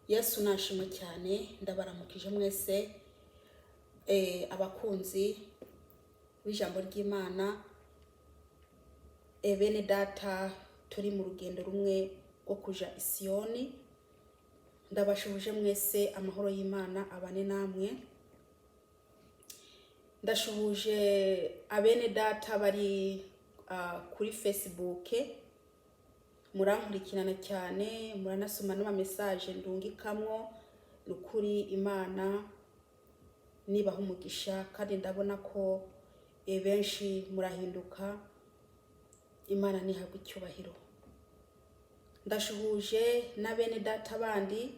Yesu nashimwe cyane ndabaramukije mwese abakunzi b'ijambo ry'Imana bene data turi mu rugendo rumwe rwo kuja Isiyoni. Ndabashubuje mwese amahoro y'Imana abane namwe. Ndashubuje abene data bari kuri Facebook, murankurikirana cyane, muranasoma n'ama message ndungikamwo. Nukuri Imana nibaha umugisha kandi ndabona ko benshi murahinduka. Imana nihabwe icyubahiro. Ndashuhuje na bene data bandi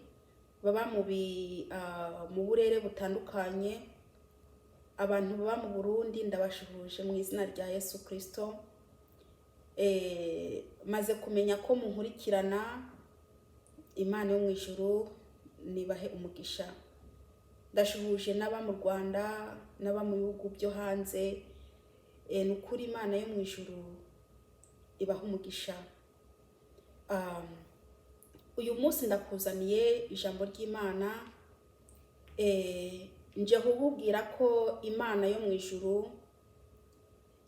baba mu burere butandukanye, abantu baba mu Burundi ndabashuhuje mu izina rya Yesu Kristo. Maze kumenya ko munkurikirana, Imana yo mu ijuru nibahe umugisha. Ndashuhuje n'aba mu Rwanda n'aba mu bihugu byo hanze, nukuri Imana yo mu ijuru ibaha umugisha. Uyu munsi ndakuzaniye ijambo ry'Imana, nje kukubwira ko Imana yo mu ijuru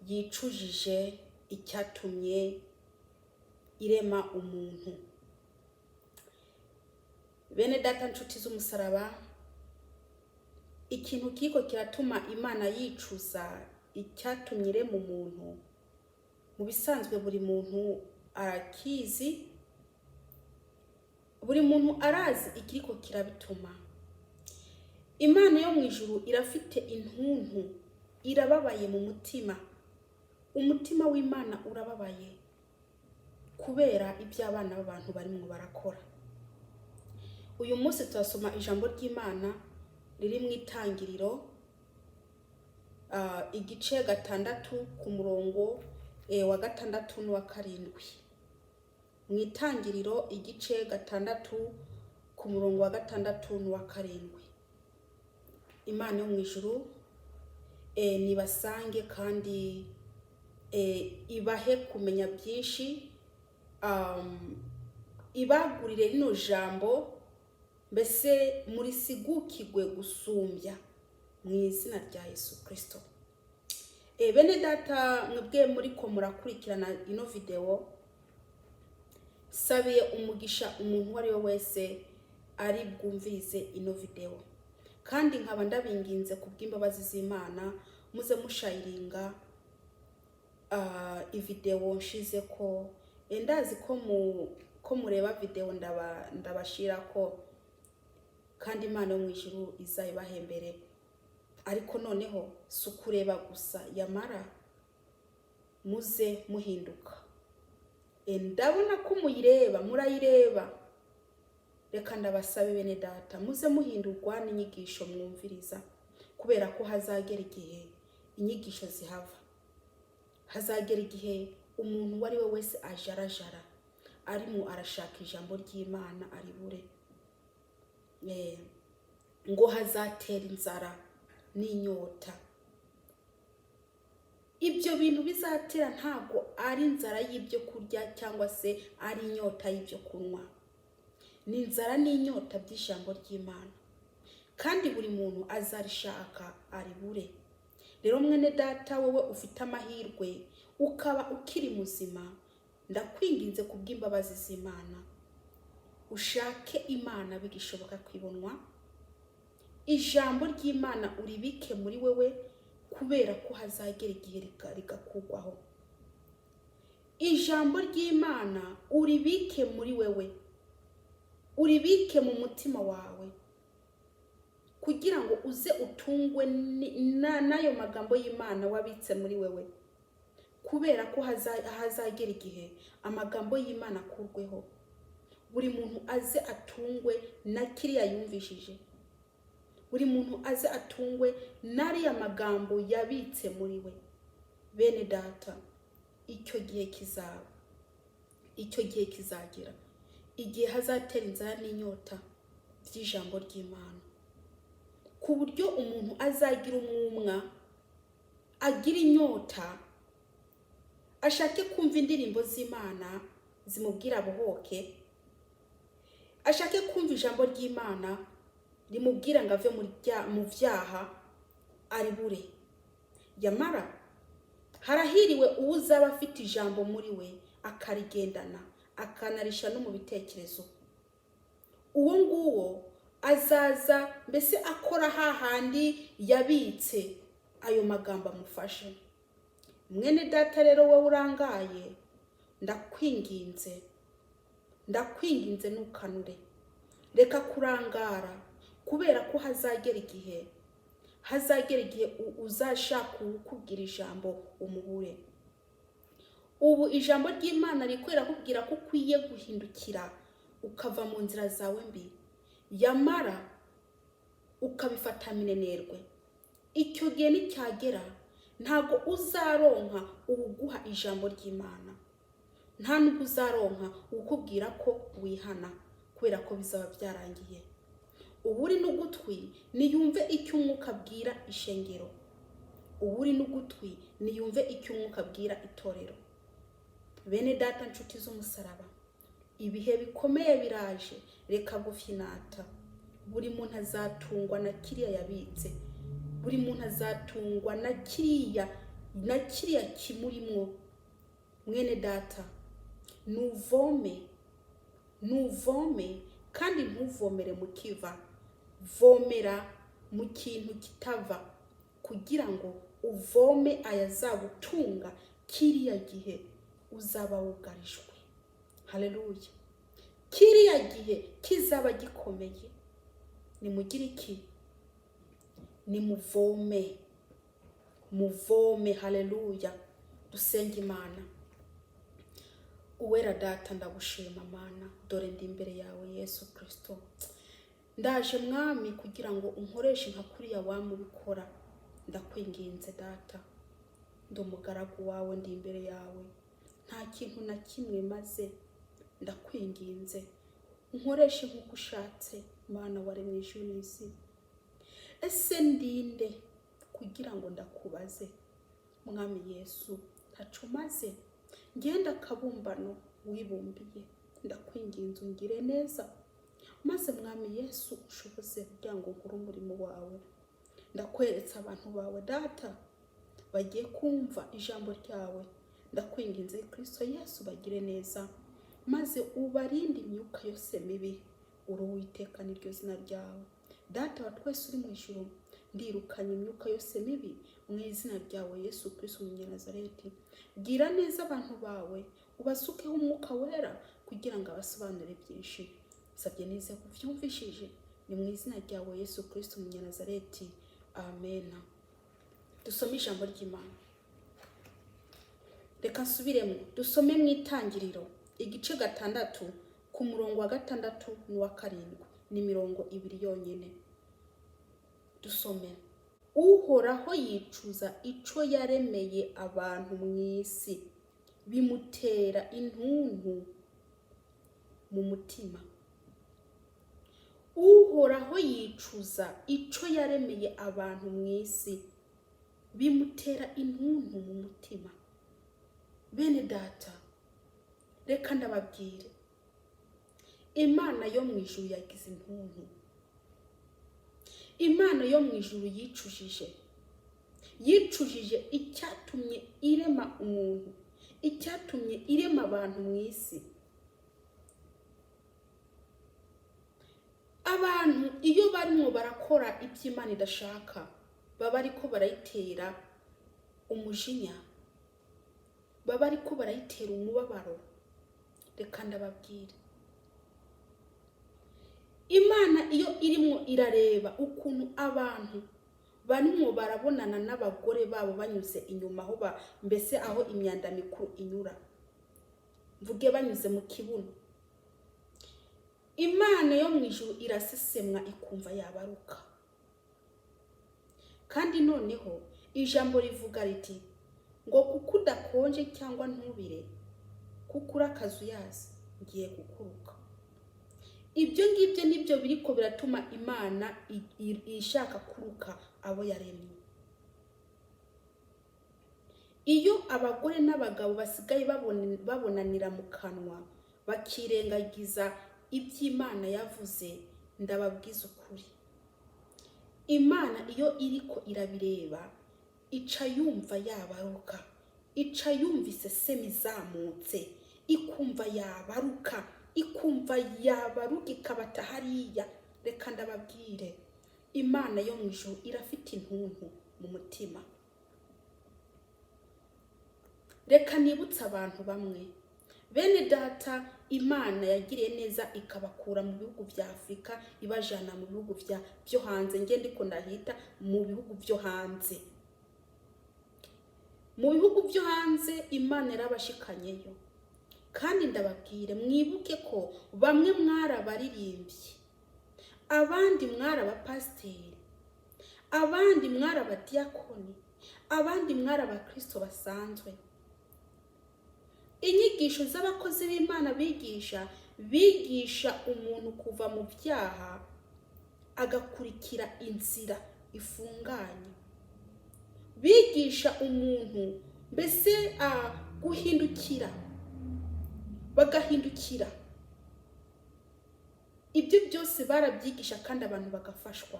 yicujije icyatumye irema umuntu. Bene data nshuti z'umusaraba, ikintu kiko kiratuma Imana yicuza icyatumye irema umuntu, mu bisanzwe buri muntu arakizi, buri muntu arazi ikiriko kirabituma. Imana yo mu ijuru irafite intuntu, irababaye mu mutima. Umutima w'Imana urababaye kubera ibyo abana b'abantu barimo barakora. Uyu munsi turasoma ijambo ry'Imana riri mu Itangiriro igice 6 ku murongo wa 6 n'uwa 7. Mu Itangiriro igice 6 ku murongo wa 6 n'uwa 7. Imana yo mu ijuru nibasange kandi ibahe kumenya byinshi, ibagurire rino jambo, mbese muri sigukigwe gusumbya mu izina rya Yesu Kristo. Bene data mwebwe muri ko murakurikirana ino video, sabiye umugisha umuntu wari we wese ari bwumvirize ino video, kandi nkaba ndabinginze kubw'imbabazi z'Imana muze mushayiringa video nshize ko ndazi ko mureba video ndabashira ko, kandi Imana yo mu ijuru izayibahembere. Ariko noneho sukureba gusa, yamara muze muhinduka. Ndabona ko muyireba, murayireba. Reka ndabasabe bene data muze muhindurwa n'inyigisho mwumviriza, kubera ko hazagera igihe inyigisho zihava. Hazagera igihe umuntu wari we wese ajarajara arimo arashaka ijambo ry'Imana aribure. Ngo hazatera inzara n'inyota. Ibyo bintu bizatera ntago ari inzara y'ibyo kurya cyangwa se ari inyota y'ibyo kunywa, ni inzara n'inyota by'ijambo ry'Imana, kandi buri muntu azarishaka aribure. Rero mwene data wowe ufite amahirwe ukaba ukiri muzima, ndakwinginze kubw'imbabazi z'Imana ushake Imana bigishoboka kwibonwa. Ijambo ry'Imana uribike muri wewe, kubera ko hazagera igihe rigakugwaho. Ijambo ry'Imana uribike muri wewe, uribike mu mutima wawe, kugira ngo uze utungwe n'ayo magambo y'Imana wabitse muri wewe, kubera ko hazagera igihe amagambo y'Imana akurweho. Buri muntu aze atungwe na kiriya yumvishije, buri muntu aze atungwe n'ariya magambo yabitse muri we. Bene data, icyo gihe kizagera igihe hazatera inzara n'inyota by'ijambo ry'Imana, ku buryo umuntu azagira umwumwa, agira inyota, ashake kumva indirimbo z'Imana zimubwira abohoke, ashake kumva ijambo ry'Imana rimubwira ngo ave mu byaha ari bure. Yamara harahiriwe uwo uzaba afite ijambo muri we akarigendana akanarisha no mu bitekerezo. Uwo nguwo azaza mbese akora hahandi yabitse ayo magambo amufashe. Mwene data rero wowe urangaye, ndakwinginze ntukanure. Reka kurangara, kubera ko hazagera igihe uzashaka ukubwira ijambo umubure. Ubu ijambo ry'Imana rikwera kubwira ko ukwiye guhindukira ukava mu nzira zawe mbi, yamara ukabifata minenerwe. Icyo gihe nicyagera ntago uzaronka uguha ijambo ry'Imana, nta nubwo uzaronka ukubwira ko wihana, kubera ko bizaba byarangiye. Uburi n'ugutwi niyumve icyo umwuka abwira ishengero, uburi n'ugutwi niyumve icyo umwuka abwira itorero. Bene data nshuti z'umusaraba, ibihe bikomeye biraje, reka gufyinata. Buri muntu azatungwa na kiriya yabitse, buri muntu azatungwa na kiriya kimurimo. Mwene data, nuvome kandi ntuvomere mu kiva, vomera mu kintu kitava, kugira ngo uvome ayazagutunga kiriya gihe uzaba wugarijwe. Haleluya. Kiriya gihe kizaba gikomeye. Nimugire iki? Muvome. Haleluya. Dusenge Imana. Uwera data ndagushima Mana, dore ndi imbere yawe Yesu Kristo. Ndaje mwami kugira ngo unkoreshe nka kuriya wamubikora. Ndakwinginze data, ndi umugaragu wawe, ndi imbere yawe, nta kintu na kimwe maze. Ndakwinginze unkoreshe nk'uko ushatse, Mana waremye ijuru n'isi. Ese ndinde kugira ngo ndakubaze? Mwami Yesu, ntaco maze, ngenda kabumbano wibumbiye. Ndakwinginze ungire neza, maze Mwami Yesu ushoboze kugira ngo nkore umurimo wawe. Ndakweretse abantu bawe data bagiye kumva ijambo ryawe. Ndakwinginze Kristo Yesu bagire neza, maze ubarinde imyuka yose mibi. Uri Uwiteka niryo zina ryawe. Data wa twese uri mu ijuru, ndirukanye imyuka yose mibi mu izina ryawe Yesu Kristo Umunyanazareti. Gira neza abantu bawe, ubasukeho umwuka wera kugira ngo abasobanure byinshi. Sabye neza kuvyumvishije, ni mu izina ryawe Yesu Kristo Umunyanazareti. Amen. Dusome ijambo ry'Imana. Reka nsubiremo, dusome mu Itangiriro igice 6 ku murongo wa 6 n'uwa 7, ni mirongo 2 yonyene. Dusome. Uhoraho yicuza ico yaremeye abantu mw'isi, bimutera intuntu mu mutima. Uhoraho yicuza ico yaremeye abantu mw'isi, bimutera intuntu mu mutima. Bene data, reka ndababwire, Imana yo mu ijuru yagize intuntu. Imana yo mu ijuru yicujije icyatumye irema umuntu, icyatumye irema abantu mw'isi. Abantu iyo barimo barakora iby'Imana idashaka, baba ariko barayitera umujinya, baba ariko barayitera umubabaro. Reka ndababwire, Imana iyo irimo irareba ukuntu abantu barimo barabonana n'abagore babo banyuze inyuma aho mbese aho imyanda mikuru inyura, mvuge banyuze mu kibuno. Imana yo mu ijuru irasesemwa ikumva yabaruka. Kandi noneho ijambo rivuga riti ngo kuko udakonje cyangwa ntubire, kuko urakazuyazi ngiye kukuruka. Ibyo ngibyo nibyo biriko biratuma Imana ishaka kuruka abo yaremye. Iyo abagore n'abagabo basigaye babonanira mu kanwa, bakirengagiza iby'Imana yavuze ndababwiza ukuri. Imana iyo iriko irabireba ica yumva yabaruka, ica yumva isesemi izamutse, ikumva yabaruka, ikumva yabaruka ikabata hariya. Reka ndababwire, Imana yo mu ijuru irafite intuntu mu mutima. Reka nibutse abantu bamwe, bene data, Imana yagiriye neza ikabakura mu bihugu bya Afrika ibajana mu bihugu byo hanze. Nge ndiko ndahita mu bihugu byo hanze. Mu bihugu byo hanze Imana yarabashikanyeyo. Kandi ndababwire, mwibuke ko bamwe mwarabaririmbye, abandi mwarabapasiteri, abandi mwarabadiyakoni, abandi mwarabakristo basanzwe. Inyigisho z'abakozi b'Imana bigisha umuntu kuva mu byaha agakurikira inzira ifunganye. Bigisha umuntu mbese guhindukira, bagahindukira. Ibyo byose barabyigisha kandi abantu bagafashwa.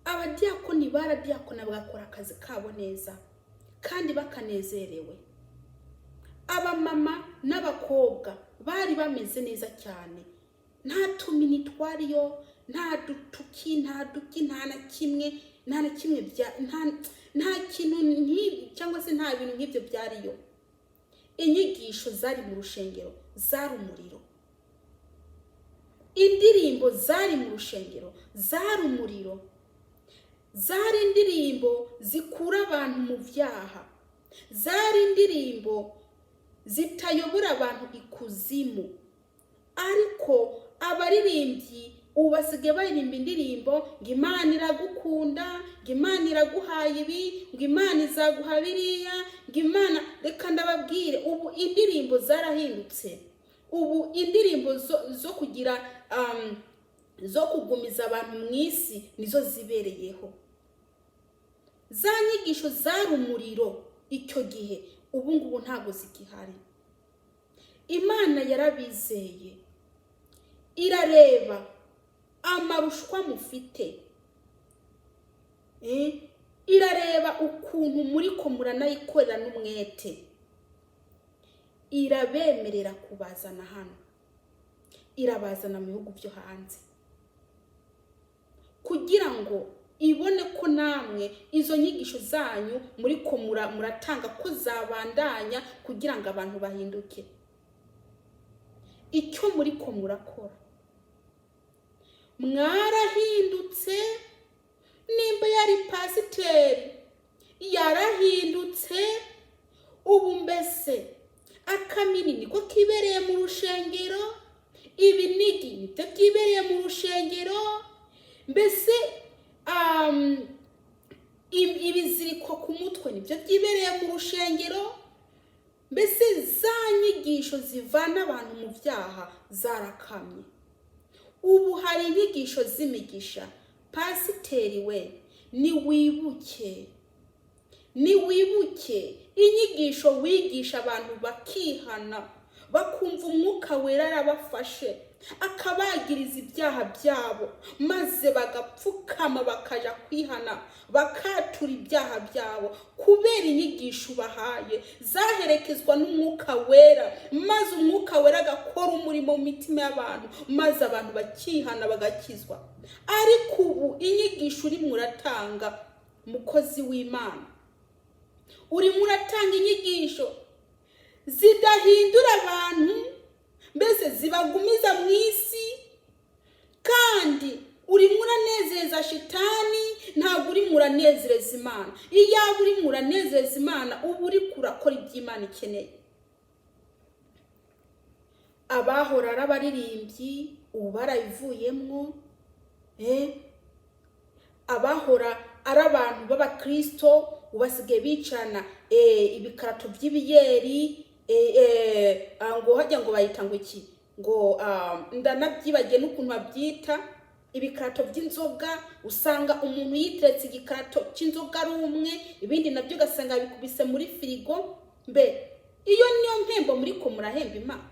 Abadiyakoni baradiyakona bagakora akazi kabo neza kandi bakanezerewe. Abamama n'abakobwa bari bameze neza cyane, nta tumini twariyo, nta dutuki, nta na kimwe nta kintu nk'ibi cyangwa se nta bintu nk'ibyo byariyo. Inyigisho zari mu rushengero zari umuriro, indirimbo zari mu rushengero zari umuriro, zari indirimbo zikura abantu mu byaha, zari indirimbo zitayobora abantu ikuzimu. Ariko abaririmbyi ubu basigaye baririmba indirimbo ngo Imana iragukunda, ngo Imana iraguhaye ibi, ngo Imana izaguha biriya, ngo Imana. Reka ndababwire, ubu indirimbo zarahindutse. Ubu indirimbo zo kugira zo kugumiza abantu mu isi nizo zibereyeho. Za nyigisho zari umuriro icyo gihe, ubu ngubu ntago zigihari. Imana yarabizeye, irareba amarushwa mufite, irareba ukuntu muri ko muranayikorera n'umwete, irabemerera kubazana hano, irabazana mu bihugu byo hanze kugira ngo ibone ko namwe izo nyigisho zanyu muri ko muratanga ko zabandanya kugira ngo abantu bahinduke. Icyo muri ko murakora, mwarahindutse. Nimba yari pasiteri yarahindutse, ubu mbese akamini niko kibereye mu rushengero, ibinigi nibyo kibereye mu rushengero, mbese ibiziriko ku mutwe nibyo byibereye mu rushengero. Mbese za nyigisho zivana abantu mu byaha zarakamye. Ubu hari inyigisho z'imigisha. Pasiteri we, niwibuke inyigisho wigisha abantu bakihana, bakumva umwuka wera arabafashe akabagiriza ibyaha byabo, maze bagapfukama bakaja kwihana, bakatura ibyaha byabo kubera inyigisho bahaye zaherekezwa n'umwuka wera, maze umwuka wera agakora umurimo mu mitima y'abantu, maze abantu bakihana bagakizwa. Ariko ubu inyigisho uri muratanga, mukozi w'Imana, uri muratanga inyigisho zidahindura abantu, mbese zibagumiza mu isi, kandi uri muranezeza shitani, ntabwo uri muranezereza Imana. Iyo uri muranezereza Imana, ubu uri kurakora iby'Imana ikeneye. Abahora ari abaririmbyi ubu barabivuyemwo, abahora ari abantu b'abakristo ubasigaye bicana ibikarato by'ibiyeri, ngo hajya ngo bayita ngo iki, ngo ndanabyibagiye n'ukuntu babyita, ibikarato by'inzoga. Usanga umuntu yiteretse igikarato cy'inzoga ari umwe, ibindi nabyo ugasanga bikubise muri firigo. Mbe iyo niyo mpembo muri ko murahemba Imana?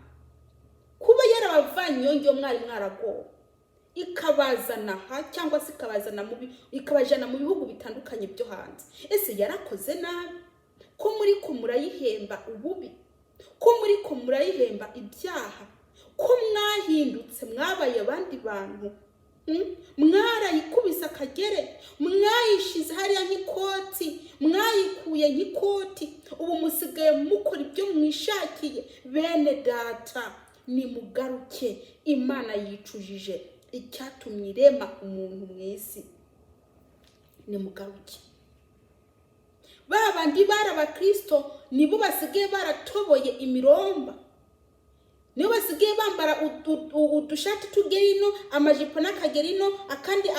Kuba yarabavanye iyo mwari mwaragowe ikabazana aha cyangwa se ikabajana mu bihugu bitandukanye byo hanze. Ese yarakoze nabi? Ko muri ko murayihemba ububi, ko muri ko murayihemba ibyaha, ko mwahindutse mwabaye abandi bantu, mwarayikubise akagere, mwayishize hariya nk'ikoti, mwayikuye nk'ikoti, ubu musigaye mukora ibyo mwishakiye. Bene data nimugaruke, Imana yicujije icyatumye irema umuntu mw'isi. Nimugaruke. Babandi bari abakristo nibo basigaye baratoboye imiromba, nibo basigaye bambara udushati tugerino, amajipo n'akagerino, akandi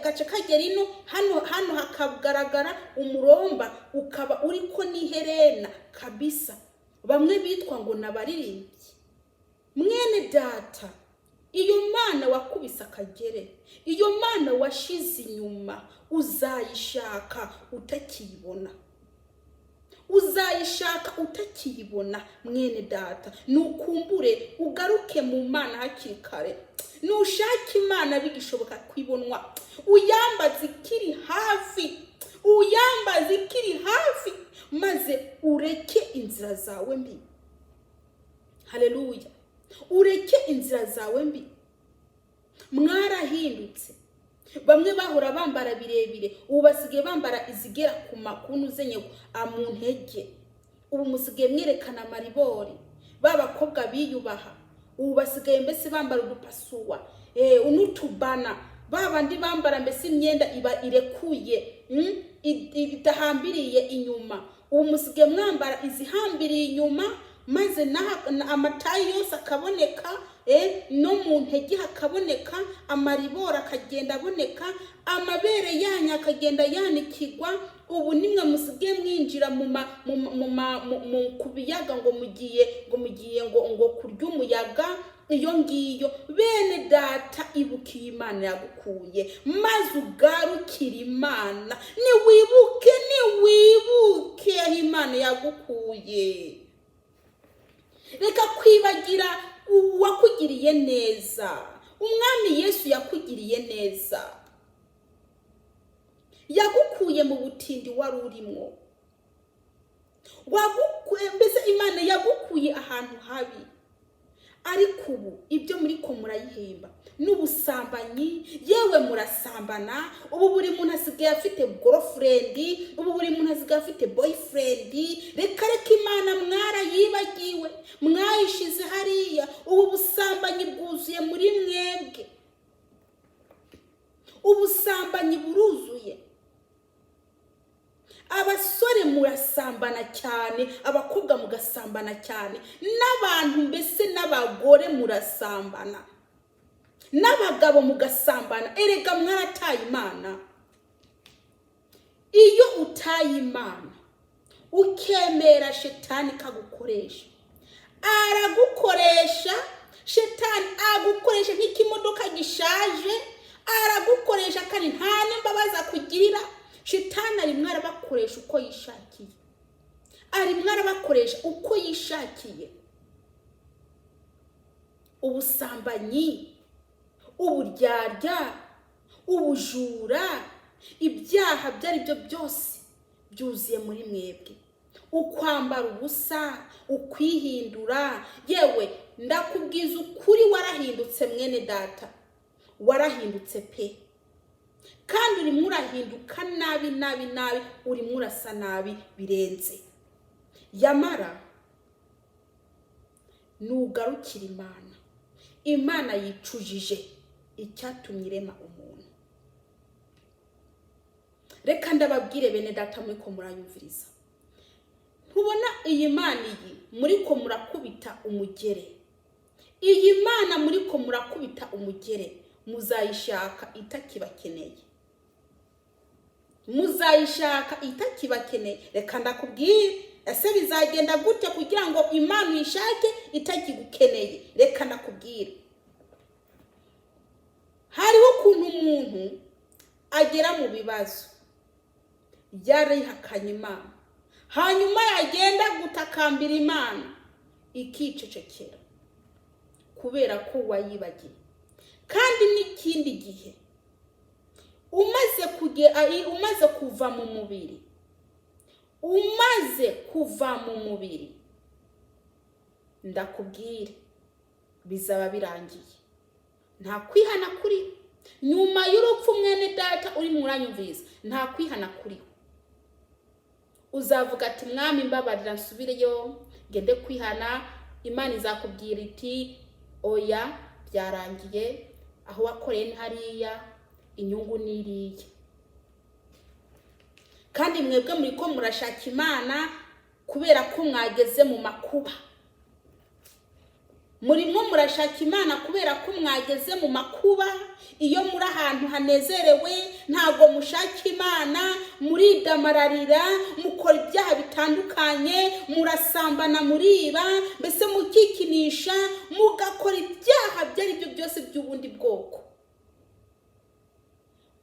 gace kagerino, hano hakagaragara umuromba ukaba uriko n'iherena kabisa. Bamwe bitwa ngo nabaririmbyi. Mwene data, iyo Mana wakubise akagere, iyo Mana washize inyuma, uzayishaka utakibona. Uzayishaka utakibona mwene data. Nukumbure ugaruke mu Mana hakiri kare. Nushaka Imana bigishoboka kwibonwa, uyambaze ikiri hafi, uyambaze ikiri hafi, maze ureke inzira zawe mbi. Haleluya. Ureke inzira zawe mbi. Mwarahindutse. Bamwe bahora bambara birebire, ubu basigaye bambara izigera ku makunu zenye mu ntege. Ubu musigaye mwerekana amaribori. Babakobwa biyubaha, ubu basigaye mbese bambara udupasuwa, unutubana. Babandi bambara mbese imyenda iba irekuye, idahambiriye inyuma. Ubu musigaye mwambara izihambiriye inyuma, maze amatayi yose akaboneka, no mu ntege hakaboneka, amaribora akagenda aboneka, amabere yanyu akagenda yanikigwa. Ubu nimwe musigaye mwinjira mu kubiyaga ngo mugiye ngo kurya umuyaga iyo ngiyo. Bene data, ibukiye Imana yagukuye, maze ugarukira Imana. Niwibuke aho Imana yagukuye. Reka kwibagira uwakugiriye neza. Umwami Yesu yakugiriye neza, yagukuye mu butindi wari urimo, mbese Imana yagukuye ahantu habi. Ariko ubu ibyo muri ko murayihemba n'ubusambanyi, yewe murasambana. Ubu buri muntu asigaye afite girlfriend, ubu buri muntu asigaye afite boyfriend. Reka Imana mwarayibagiwe, mwayishize hariya. Ubu busambanyi bwuzuye muri mwebwe, ubusambanyi buruzuye. Abasore murasambana cyane, abakobwa mugasambana cyane, n'abantu mbese n'abagore murasambana, n'abagabo mugasambana. Erega mwarataye Imana. Iyo utaye Imana ukemera Shetani kagukoresha, aragukoresha. Shetani agukoresha nk'ikimodoka gishaje, aragukoresha kandi nta n'imbabazi akugirira. Shetani arimwe arabakoresha uko yishakiye, arimwe arabakoresha uko yishakiye. Ubusambanyi, uburyarya, ubujura, ibyaha byari byo byose byuzuye muri mwebwe. Ukwambara ubusa, ukwihindura. Yewe ndakubwiza ukuri, warahindutse mwene data, warahindutse pe. Kandi urimo urahinduka nabi, urimo urasa nabi birenze. Yamara nugarukira Imana. Imana yicujije icyatumye irema umuntu. Reka ndababwire bene data, muri ko murayumviriza, ntubona iyi Mana iyi muri ko murakubita umugere. Iyi Mana muri ko murakubita umugere, muzayishaka itakibakeneye. Muzayishaka itakibakeneye. Reka ndakubwire, ese bizagenda gute kugira ngo Imana uyishake itakigukeneye? Reka ndakubwire. Hariho ukuntu umuntu agera mu bibazo, yarihakanye Imana, hanyuma yagenda gutakambira Imana ikicecekera. kubera ko wayibagiye. Kandi n'ikindi gihe umaze kuva mu mubiri, ndakubwira bizaba birangiye, nta kwihana kuri nyuma y'urupfu. Mwene data uri muranyumviriza, nta kwihana kuri. Uzavuga ati mwami mbabarira nsubireyo ngende kwihana, Imana izakubwira iti oya byarangiye, aho wakoreye ni hariya, inyungu niriye. Kandi mwebwe muri ko murashaka Imana kubera ko mwageze mu makuba. Murimo murashaka Imana kubera ko mwageze mu makuba. Iyo muri ahantu hanezerewe ntago mushaka Imana, muridamararira, mukora ibyaha bitandukanye, murasambana, muriba, mbese mukikinisha, mugakora ibyaha byari byo byose by'ubundi bwoko.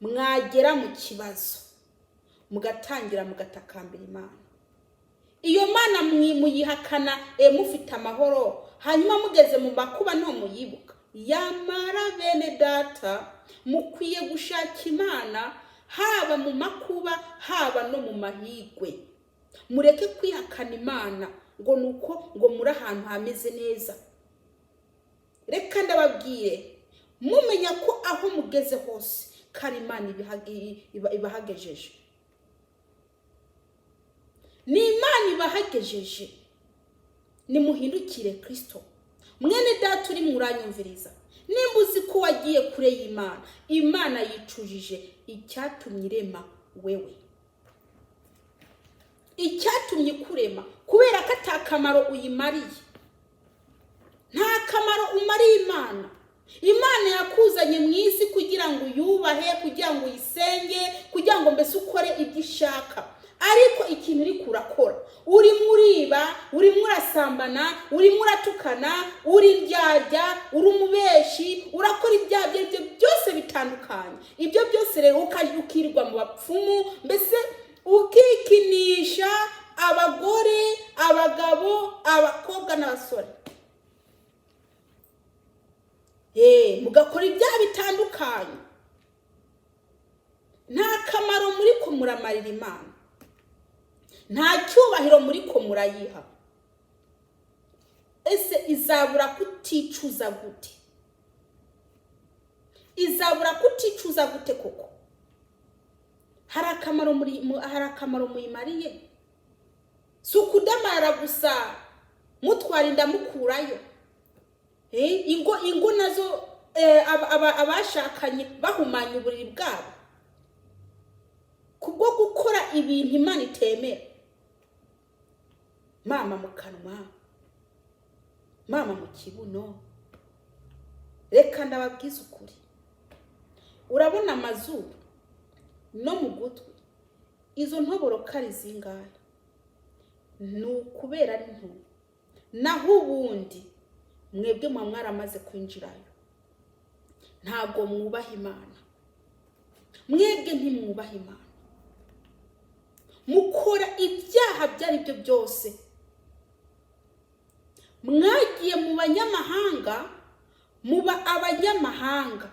Mwagera mu kibazo mugatangira mugatakambira Imana. Iyo Mana muyihakana mufite amahoro, hanyuma mugeze mu makuba nto muyibuka. Yamara bene data mukwiye gushaka Imana haba mu makuba haba no mu mahigwe. Mureke kwihakana Imana ngo nuko ngo muri ahantu hameze neza. Reka ndababwire, mumenya ko aho mugeze hose kari Imana ibahagejeje. Ni Imana ibahagejeje. Nimuhindukire Kristo. Mwene data uri muranyumviriza, nimba uzi ko wagiye kure y'Imana, Imana yicujije icyatumye irema wewe, icyatumye kurema, kubera ko atakamaro uyimariye. Nta kamaro umariye Imana. Imana yakuzanye mu isi kugira ngo uyubahe, kugira ngo uyisenge, kugira ngo mbese ukore ibyo ishaka. Ariko ikintu uri kurakora, uri muriba, uri murasambana, uri muratukana, uri ndyarya, uri umubeshi, urakora ibyaha byo byose bitandukanye. Ibyo byose rero ukirirwa mu bapfumu, mbese ukikinisha abagore, abagabo, abakobwa n'abasore. Mugakora ibyaha bitandukanye. Nta kamaro muri ko muramarira Imana, nta cyubahiro muri ko murayiha. Ese izabura kuticuza gute? Izabura kuticuza gute koko? Hari akamaro muyimariye? Si ukudamarara gusa mutwara inda mukurayo. Ingo nazo abashakanye bahumanya uburiri bwabo kubwo gukora ibintu Imana itemera. Mama mu kanwa, mama mu kibuno. Reka ndababwiza ukuri, urabona amazuru no mu gutwi, izo ntoboro kari zingahe? Ni ukubera ari nto. Naho ubundi mwebwe mwaramaze kwinjirayo. Ntago mwubaha Imana. Mwebwe ntimwubaha Imana. Mukora ibyaha byari byo byose. Mwagiye mu banyamahanga muba abanyamahanga.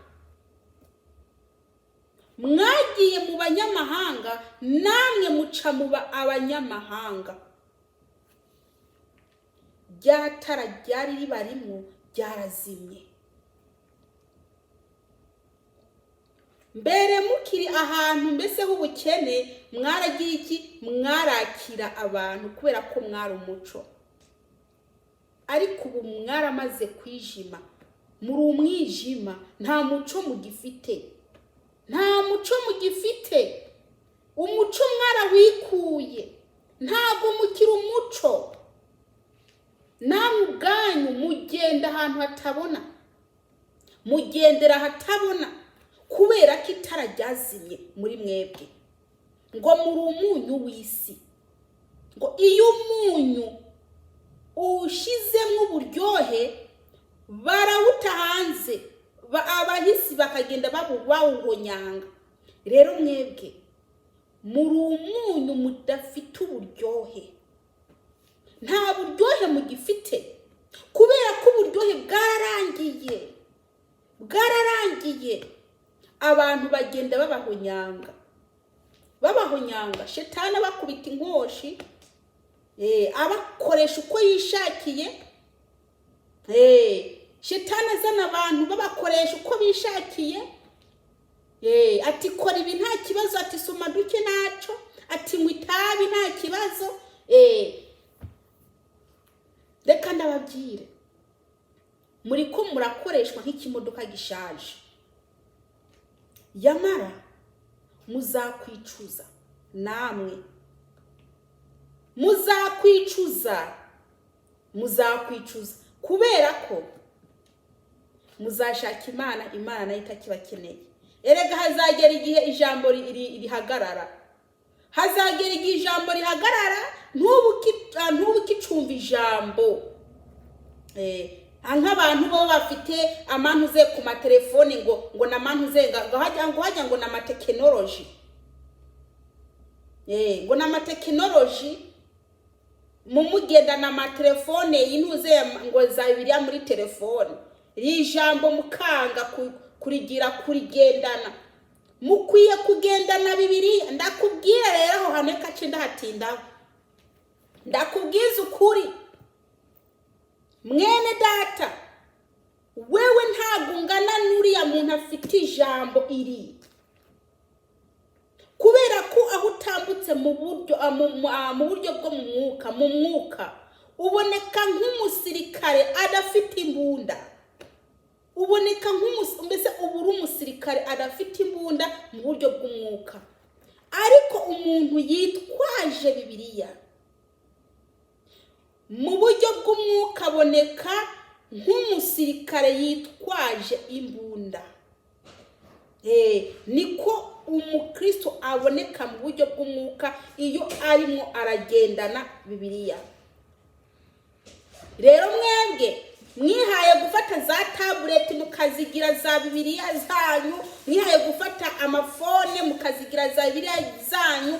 Mwagiye mu banyamahanga namwe muca muba abanyamahanga. Ryatara ryari ribarimo ryarazimye. Mbere mukiri ahantu mbese h'ubukene mwaragiye iki? Mwarakira abantu kubera ko mwari umuco. Ariko ubu mwaramaze kwijima, muri umwijima, nta muco mugifite. Nta muco mugifite. Umuco mwarawikuye, ntago mukiri umuco. Namwe ubwanyu mugenda ahantu hatabona, mugendera hatabona, kubera ko itara ryazimye muri mwebwe. Ngo muri umunyu w'isi. Ngo iyo umunyu ushizemo uburyohe barawuta hanze, abahisi bakagenda bawuhonyanga. Rero mwebwe muri umunyu mudafite uburyohe. Nta buryohe mugifite. kubera ko uburyohe bwararangiye abantu bagenda babahonyanga shetani abakubita inkoshi abakoresha uko yishakiye shetani azana abantu babakoresha uko bishakiye ati kora ibi nta kibazo, ati soma duke naco, ati nywa itabi nta kibazo. Reka ndababwire, muri ko murakoreshwa nk'ikimodoka gishaje, yamara muzakwicuza, namwe muzakwicuza kubera ko muzashaka imana nayo itakibakeneye. Erega hazagera igihe ijambo rihagarara, ntubu kicumva ijambo. Nk'abantu bo bafite amantuze ku matelefoni ngo namantuze ngo na amatekinoloji, ngo na amatekinoloji mumugenda na amatelefone y'intuze ngo za Bibiliya muri telefone, ijambo mukanga kurigendana. Mukwiye kugendana Bibiliya. Ndakubwira rero aho hane kace ndahatindaho, ndakubwiza ukuri mwene data, wewe ntabwo ungana n'uriya muntu afite ijambo iri, kubera ko aho utambutse mu buryo bwo mu mwuka uboneka nk'umusirikare adafite imbunda, uboneka mbese ubura umusirikare adafite imbunda mu buryo bw'umwuka. Ariko umuntu yitwaje Bibiliya mu buryo bw'umwuka aboneka nk'umusirikare yitwaje imbunda. Niko umukristo aboneka mu buryo bw'umwuka iyo arimo aragendana Bibiliya. Rero mwebwe mwihaye gufata za tabuleti mukazigira za Bibiliya zanyu, mwihaye gufata amafone mukazigira za Bibiliya zanyu,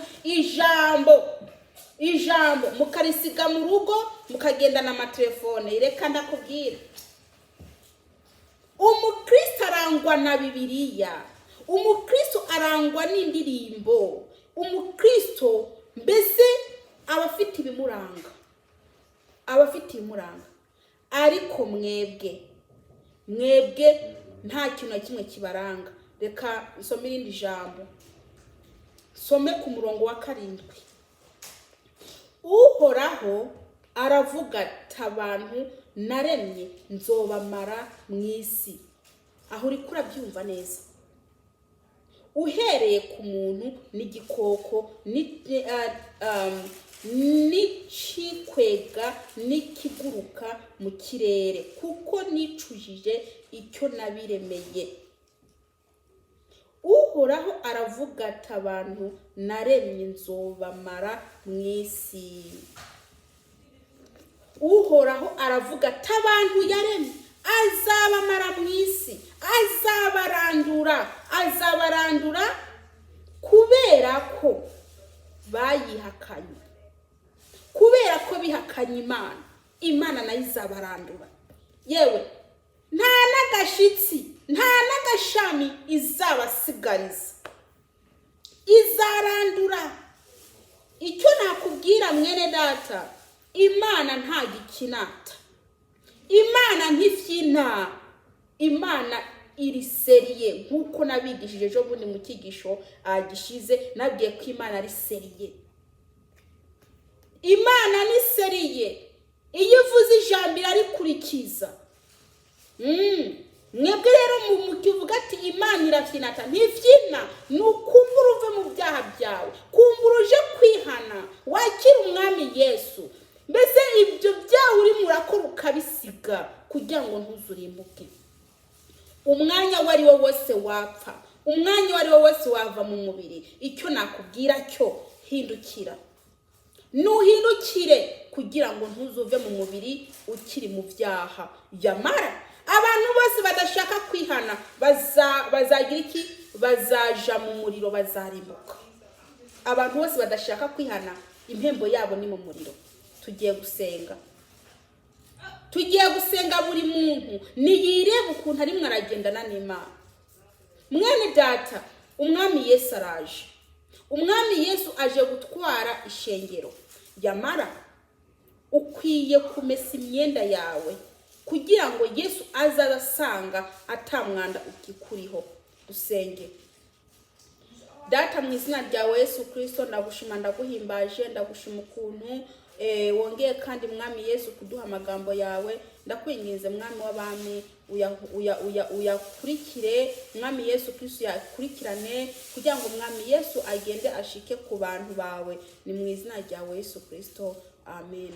ijambo mukarisiga mu rugo mukagendana amatelefone. Reka ndakubwira, umukristo arangwa na Bibiliya, umukristo arangwa n'indirimbo, umukristo mbese abafite ibimuranga. Ariko mwebwe nta kintu na kimwe kibaranga. Reka isome irindi jambo, some ku murongo wa 7. Uhoraho aravuga ati abantu naremye nzobamara mu isi. Aho uri kurabyumva neza, uhereye ku muntu n'igikoko n'ikikwega n'ikiguruka mu kirere, kuko nicujije icyo nabiremeye. Uhoraho aravuga ati abantu naremye nzobamara mu isi. Uhoraho aravuga ati abantu yaremye azabamara mu isi, azabarandura kubera ko bayihakanye, kubera ko bihakanye Imana nayo izabarandura. Yewe nta n'agashitsi nta n'agashami izabasigariza, izarandura. Icyo nakubwira mwene data, Imana nta gikinata, Imana ntifyina, Imana iri seriye. Nkuko nabigishije ejo bundi mu cyigisho gishize, nabwiye ko Imana ari seriye. Imana ni seriye, iyo uvuze ijambo irarikurikiza. Mwebwe rero mukivuga ati Imana irafyinata, ntifyina. Nukumbura uve mu byaha byawe, kumbura uje kwihana, wakira umwami Yesu. Mbese ibyo byaha uri murakora ukabisiga kugira ngo ntuzurimbuke. Umwanya wari wo wose wapfa, umwanya wari wo wose wava mu mubiri. Icyo nakubwira cyo, hindukira, nuhindukire kugira ngo ntuzuve mu mubiri ukiri mu byaha. Yamara abantu bose badashaka kwihana bazagira iki? Bazaja mu muriro, bazarimbuka. Abantu bose badashaka kwihana impembo yabo ni mu muriro. Tugiye gusenga. tugiye gusenga buri muntu niyirebe ukuntu arimwe aragendana n'Imana. Mwene data, umwami Yesu araje. Umwami Yesu aje gutwara ishengero. Yamara ukwiye kumesa imyenda yawe kugira ngo Yesu azasanga atamwanda ukikuriho. Dusenge. Data, mu izina ryawe Yesu Kristo, ndagushima ndaguhimbaje, ndagushima ukuntu wongeye kandi mwami Yesu kuduha amagambo yawe. Ndakwinginze mwami w'abami uyakurikire mwami Yesu Kristo, yakurikirane kugira ngo mwami Yesu agende ashike ku bantu bawe. Ni mu izina ryawe Yesu Kristo, amen.